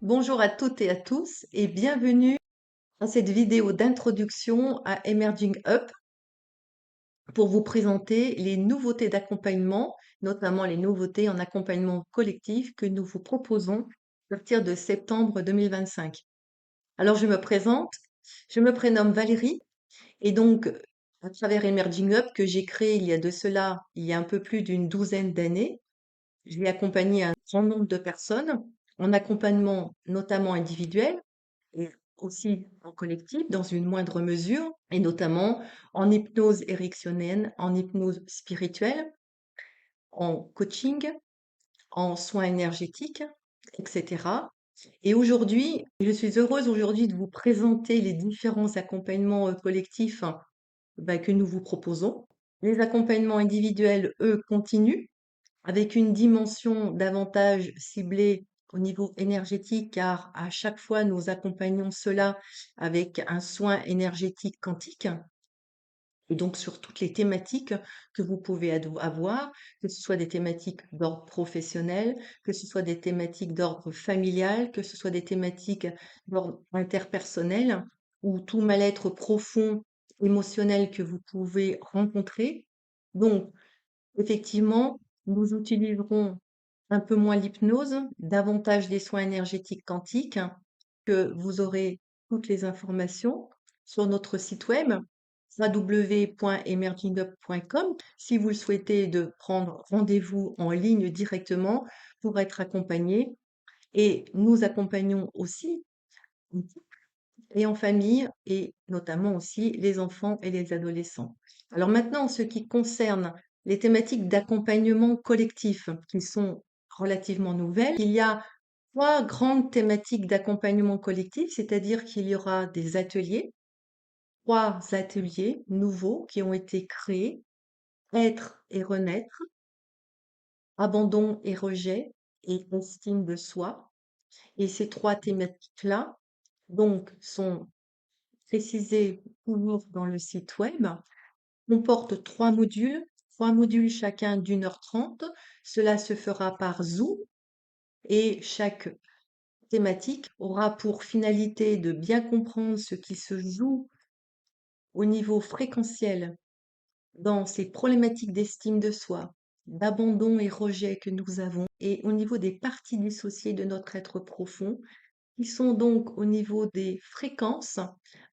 Bonjour à toutes et à tous et bienvenue dans cette vidéo d'introduction à Emerging Up pour vous présenter les nouveautés d'accompagnement, notamment les nouveautés en accompagnement collectif que nous vous proposons à partir de septembre 2025. Alors je me présente, je me prénomme Valérie et donc à travers Emerging Up que j'ai créé il y a un peu plus d'une douzaine d'années, j'ai accompagné un grand nombre de personnes en accompagnement notamment individuel et aussi en collectif dans une moindre mesure, et notamment en hypnose érectionnelle, en hypnose spirituelle, en coaching, en soins énergétiques, etc. Et aujourd'hui, je suis heureuse aujourd'hui de vous présenter les différents accompagnements collectifs que nous vous proposons. Les accompagnements individuels, eux, continuent avec une dimension davantage ciblée au niveau énergétique, car à chaque fois, nous accompagnons cela avec un soin énergétique quantique, et donc sur toutes les thématiques que vous pouvez avoir, que ce soit des thématiques d'ordre professionnel, que ce soit des thématiques d'ordre familial, que ce soit des thématiques d'ordre interpersonnel, ou tout mal-être profond émotionnel que vous pouvez rencontrer. Donc, effectivement, nous utiliserons un peu moins l'hypnose, davantage des soins énergétiques quantiques, que vous aurez toutes les informations sur notre site web www.emergingup.com si vous le souhaitez de prendre rendez-vous en ligne directement pour être accompagné. Et nous accompagnons aussi en couple et en famille et notamment aussi les enfants et les adolescents. Alors maintenant, en ce qui concerne les thématiques d'accompagnement collectif qui sont relativement nouvelles, il y a trois grandes thématiques d'accompagnement collectif, c'est-à-dire qu'il y aura des ateliers, trois ateliers nouveaux qui ont été créés, être et renaître, abandon et rejet et estime de soi. Et ces trois thématiques-là, donc, sont précisées toujours dans le site web, comportent trois modules chacun d'1h30. Cela se fera par Zoom et chaque thématique aura pour finalité de bien comprendre ce qui se joue au niveau fréquentiel dans ces problématiques d'estime de soi, d'abandon et rejet que nous avons, et au niveau des parties dissociées de notre être profond, qui sont donc au niveau des fréquences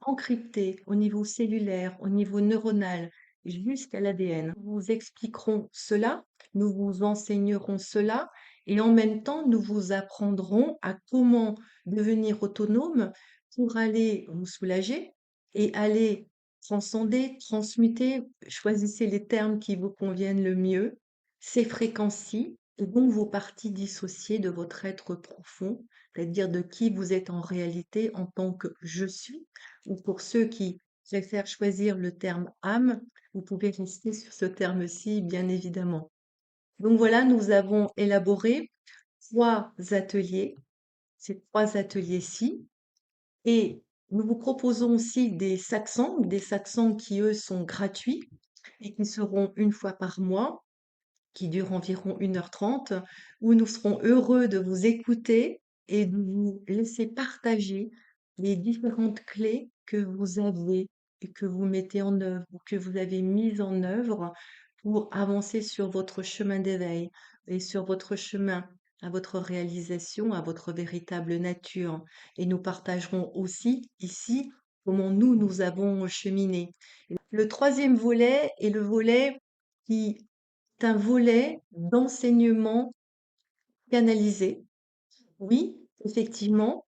encryptées, au niveau cellulaire, au niveau neuronal, jusqu'à l'ADN. Nous vous expliquerons cela, nous vous enseignerons cela, et en même temps, nous vous apprendrons à comment devenir autonome pour aller vous soulager et aller transcender, transmuter, choisissez les termes qui vous conviennent le mieux, ces fréquences-ci, et donc vos parties dissociées de votre être profond, c'est-à-dire de qui vous êtes en réalité en tant que je suis, ou pour ceux qui préfèrent choisir le terme âme, vous pouvez rester sur ce terme-ci, bien évidemment. Donc voilà, nous avons élaboré trois ateliers, ces trois ateliers-ci, et nous vous proposons aussi des satsangs qui, eux, sont gratuits et qui seront une fois par mois, qui dure environ 1h30, où nous serons heureux de vous écouter et de vous laisser partager les différentes clés que vous avez et que vous mettez en œuvre ou que vous avez mises en œuvre pour avancer sur votre chemin d'éveil et sur votre chemin à votre réalisation, à votre véritable nature. Et nous partagerons aussi ici comment nous avons cheminé. Le troisième volet est le volet qui est un volet d'enseignement canalisé. Oui, effectivement,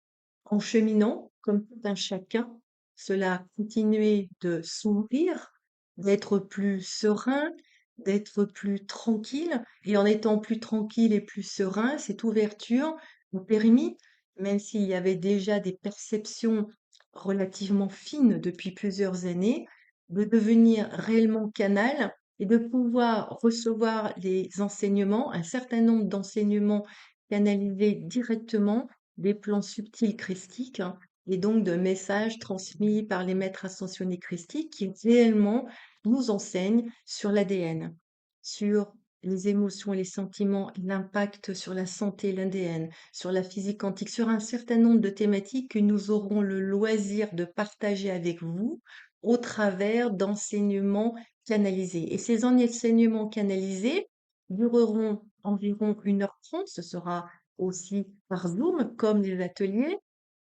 en cheminant, comme tout un chacun, cela a continué de s'ouvrir, d'être plus serein, d'être plus tranquille. Et en étant plus tranquille et plus serein, cette ouverture nous permis, même s'il y avait déjà des perceptions relativement fines depuis plusieurs années, de devenir réellement canal et de pouvoir recevoir les enseignements, un certain nombre d'enseignements canalisés directement des plans subtils christiques, hein, et donc de messages transmis par les maîtres ascensionnés christiques qui réellement nous enseignent sur l'ADN, sur les émotions et les sentiments, l'impact sur la santé, l'ADN, sur la physique quantique, sur un certain nombre de thématiques que nous aurons le loisir de partager avec vous au travers d'enseignements canalisés. Et ces enseignements canalisés dureront environ 1h30. Ce sera aussi par Zoom, comme les ateliers.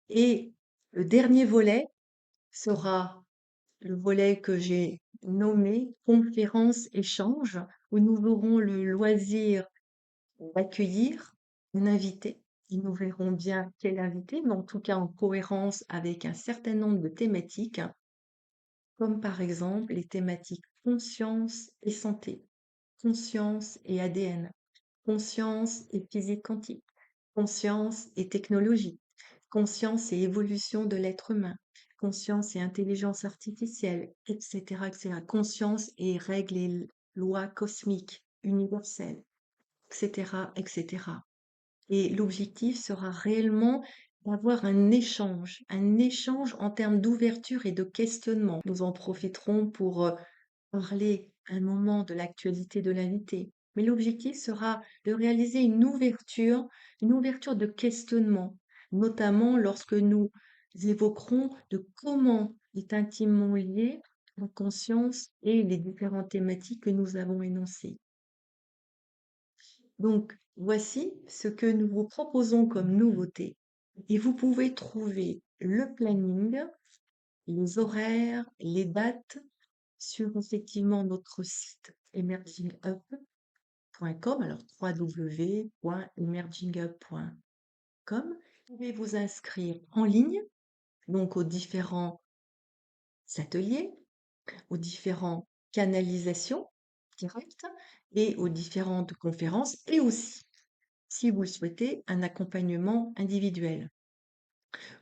Et le dernier volet sera le volet que j'ai nommé conférence-échange, où nous aurons le loisir d'accueillir un invité. Et nous verrons bien quel invité, mais en tout cas en cohérence avec un certain nombre de thématiques, comme par exemple les thématiques conscience et santé, conscience et ADN, conscience et physique quantique, conscience et technologie, conscience et évolution de l'être humain, conscience et intelligence artificielle, etc., etc. Conscience et règles et lois cosmiques, universelles, etc., etc. Et l'objectif sera réellement d'avoir un échange en termes d'ouverture et de questionnement. Nous en profiterons pour parler un moment de l'actualité de l'invité. Mais l'objectif sera de réaliser une ouverture de questionnement, notamment lorsque nous évoquerons de comment est intimement liée la conscience et les différentes thématiques que nous avons énoncées. Donc, voici ce que nous vous proposons comme nouveauté. Et vous pouvez trouver le planning, les horaires, les dates sur effectivement notre site emergingup.com, alors www.emergingup.com. Vous pouvez vous inscrire en ligne, donc aux différents ateliers, aux différentes canalisations directes et aux différentes conférences, et aussi, si vous le souhaitez, un accompagnement individuel.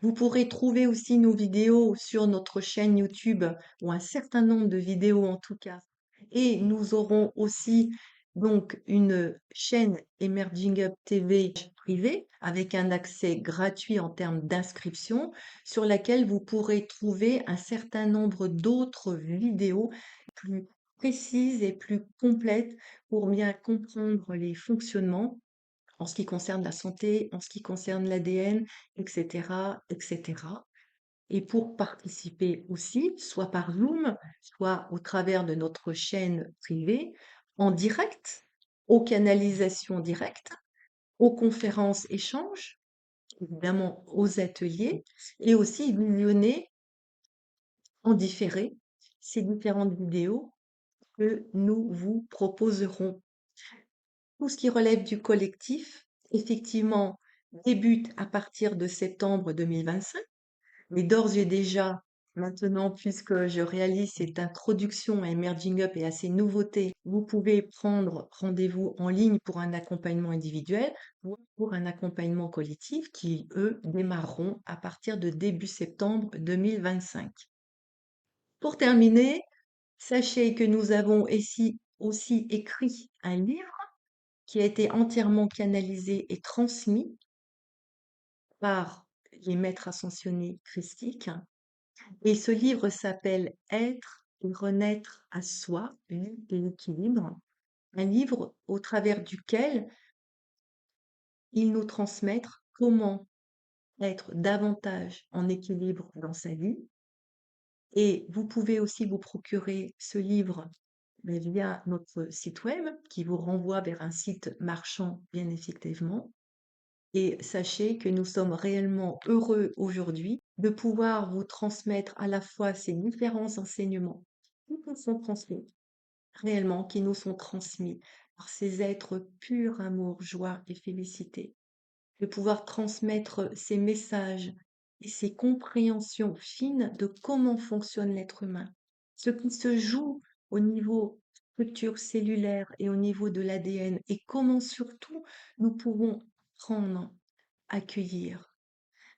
Vous pourrez trouver aussi nos vidéos sur notre chaîne YouTube, ou un certain nombre de vidéos en tout cas. Et nous aurons aussi donc une chaîne Emerging Up TV privée avec un accès gratuit en termes d'inscription, sur laquelle vous pourrez trouver un certain nombre d'autres vidéos plus précises et plus complètes pour bien comprendre les fonctionnements en ce qui concerne la santé, en ce qui concerne l'ADN, etc., etc. Et pour participer aussi, soit par Zoom, soit au travers de notre chaîne privée, en direct, aux canalisations directes, aux conférences échanges, évidemment aux ateliers, et aussi visionner en différé ces différentes vidéos que nous vous proposerons. Tout ce qui relève du collectif, effectivement, débute à partir de septembre 2025, mais d'ores et déjà, maintenant, puisque je réalise cette introduction à Emerging Up et à ces nouveautés, vous pouvez prendre rendez-vous en ligne pour un accompagnement individuel ou pour un accompagnement collectif qui, eux, démarreront à partir de début septembre 2025. Pour terminer, sachez que nous avons ici aussi écrit un livre qui a été entièrement canalisé et transmis par les maîtres ascensionnés christiques. Et ce livre s'appelle Être et renaître à soi, l'équilibre. Un livre au travers duquel ils nous transmettent comment être davantage en équilibre dans sa vie. Et vous pouvez aussi vous procurer ce livre via notre site web qui vous renvoie vers un site marchand, bien effectivement. Et sachez que nous sommes réellement heureux aujourd'hui de pouvoir vous transmettre à la fois ces différents enseignements qui nous sont transmis, réellement, qui nous sont transmis par ces êtres purs amour, joie et félicité, de pouvoir transmettre ces messages et ces compréhensions fines de comment fonctionne l'être humain, ce qui se joue au niveau structure cellulaire et au niveau de l'ADN, et comment surtout nous pouvons prendre, accueillir,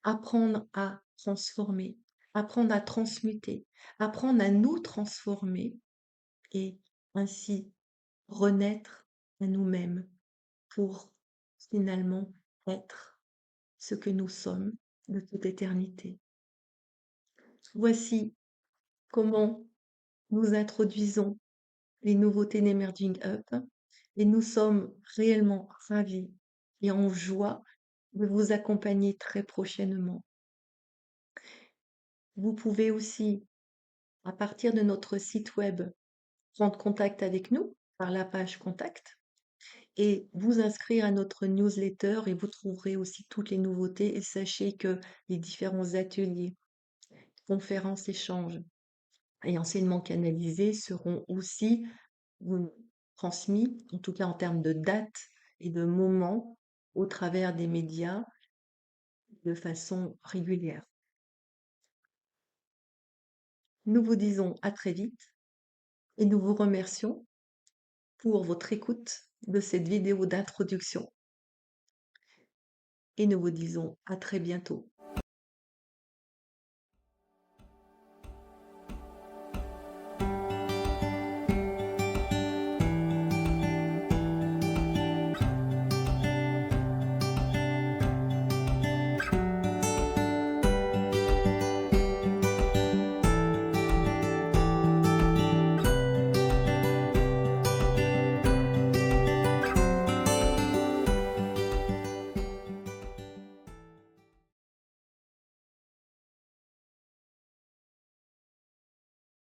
apprendre à transformer, apprendre à transmuter, apprendre à nous transformer et ainsi renaître à nous-mêmes pour finalement être ce que nous sommes de toute éternité. Voici comment nous introduisons les nouveautés d'Emerging Up et nous sommes réellement ravis et en joie de vous accompagner très prochainement. Vous pouvez aussi, à partir de notre site web, prendre contact avec nous par la page Contact et vous inscrire à notre newsletter et vous trouverez aussi toutes les nouveautés et sachez que les différents ateliers, conférences, échanges et enseignements canalisés seront aussi transmis, en tout cas en termes de dates et de moments, au travers des médias de façon régulière. Nous vous disons à très vite et nous vous remercions pour votre écoute de cette vidéo d'introduction et nous vous disons à très bientôt.